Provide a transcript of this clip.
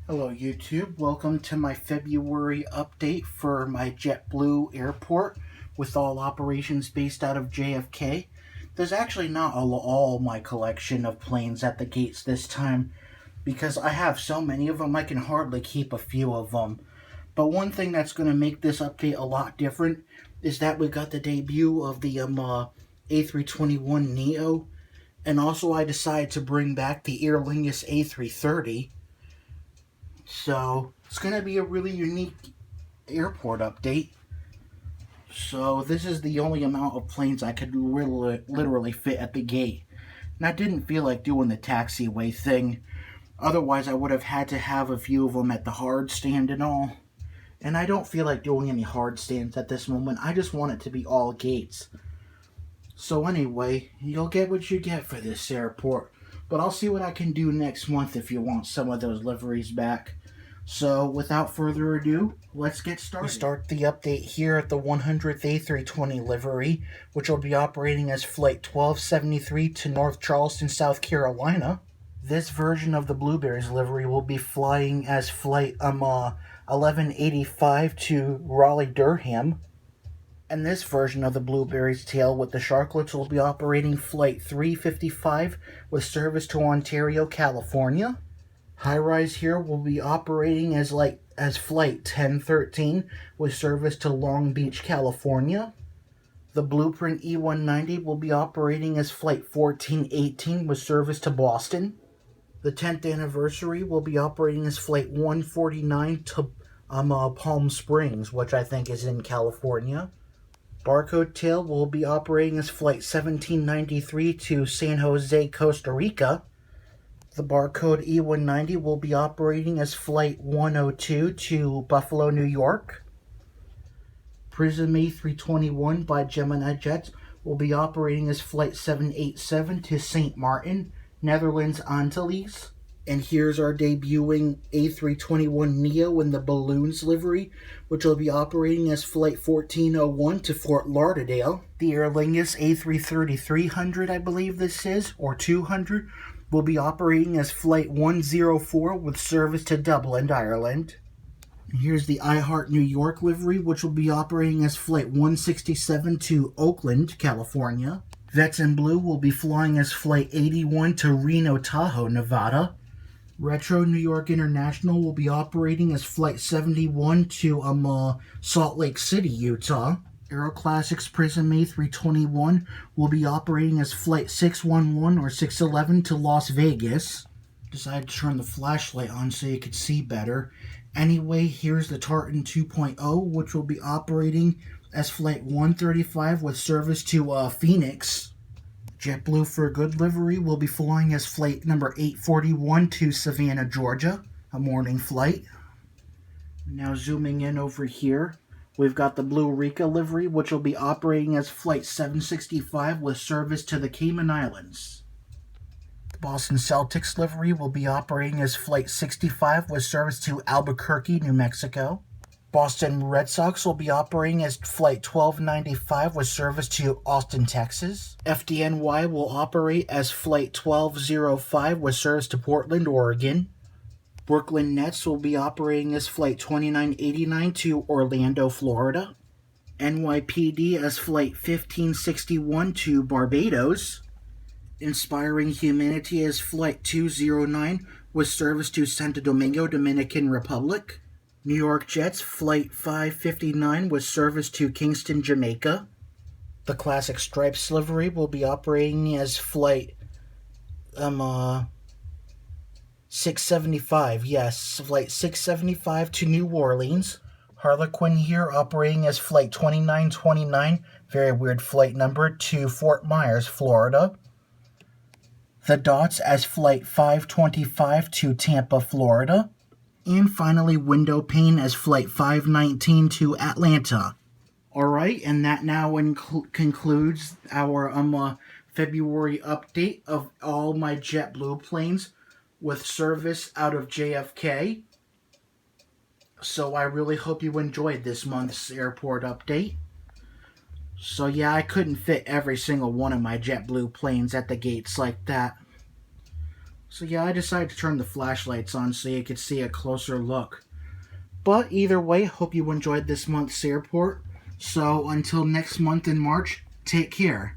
Hello YouTube, welcome to my February update for my JetBlue airport with all operations based out of JFK. There's actually not all my collection of planes at the gates this time because I have so many of them I can hardly keep a few of them. But one thing that's going to make this update a lot different is that we got the debut of the A321neo, and also I decided to bring back the Aer Lingus A330. So it's going to be a really unique airport update. So this is the only amount of planes I could literally fit at the gate. And I didn't feel like doing the taxiway thing. Otherwise I would have had to have a few of them at the hard stand and all. And I don't feel like doing any hard stands at this moment. I just want it to be all gates. So anyway, you'll get what you get for this airport. But I'll see what I can do next month if you want some of those liveries back. So without further ado, let's get started. We start the update here at the 100th A320 livery, which will be operating as Flight 1273 to North Charleston, South Carolina. This version of the Blueberries livery will be flying as Flight 1185 to Raleigh-Durham. And this version of the Blueberries tail with the Sharklets will be operating Flight 355 with service to Ontario, California. High-Rise here will be operating as Flight 1013 with service to Long Beach, California. The Blueprint E190 will be operating as Flight 1418 with service to Boston. The 10th anniversary will be operating as Flight 149 to Palm Springs, which I think is in California. Barcode Tail will be operating as Flight 1793 to San Jose, Costa Rica. The Barcode E190 will be operating as Flight 102 to Buffalo, New York. Prism A321 by Gemini Jets will be operating as Flight 787 to St. Martin, Netherlands Antilles. And here's our debuting A321neo in the Balloons livery, which will be operating as Flight 1401 to Fort Lauderdale. The Aer Lingus A330-300, I believe this is, or 200, will be operating as Flight 104 with service to Dublin, Ireland. Here's the iHeart New York livery, which will be operating as Flight 167 to Oakland, California. Vets in Blue will be flying as Flight 81 to Reno, Tahoe, Nevada. Retro New York International will be operating as Flight 71 to Salt Lake City, Utah. Aeroclassics Prism A321 will be operating as Flight 611 or 611 to Las Vegas. Decided to turn the flashlight on so you could see better. Anyway, here's the Tartan 2.0, which will be operating as Flight 135 with service to Phoenix. JetBlue for Good livery will be flying as Flight number 841 to Savannah, Georgia, a morning flight. Now zooming in over here, we've got the Blue Rika livery, which will be operating as Flight 765 with service to the Cayman Islands. The Boston Celtics livery will be operating as Flight 65 with service to Albuquerque, New Mexico. Boston Red Sox will be operating as Flight 1295 with service to Austin, Texas. FDNY will operate as Flight 1205 with service to Portland, Oregon. Brooklyn Nets will be operating as Flight 2989 to Orlando, Florida. NYPD as Flight 1561 to Barbados. Inspiring Humanity as Flight 209 with service to Santo Domingo, Dominican Republic. New York Jets Flight 559 with service to Kingston, Jamaica. The Classic Stripes livery will be operating as Flight 675. Yes, Flight 675 to New Orleans. Harlequin here operating as Flight 2929, very weird flight number, to Fort Myers, Florida. The Dots as Flight 525 to Tampa, Florida. And finally, Window Pane as Flight 519 to Atlanta. Alright, and that now concludes our February update of all my JetBlue planes with service out of JFK. So I really hope you enjoyed this month's airport update. So yeah, I couldn't fit every single one of my JetBlue planes at the gates like that. So yeah, I decided to turn the flashlights on so you could see a closer look. But either way, hope you enjoyed this month's airport. So until next month in March, take care.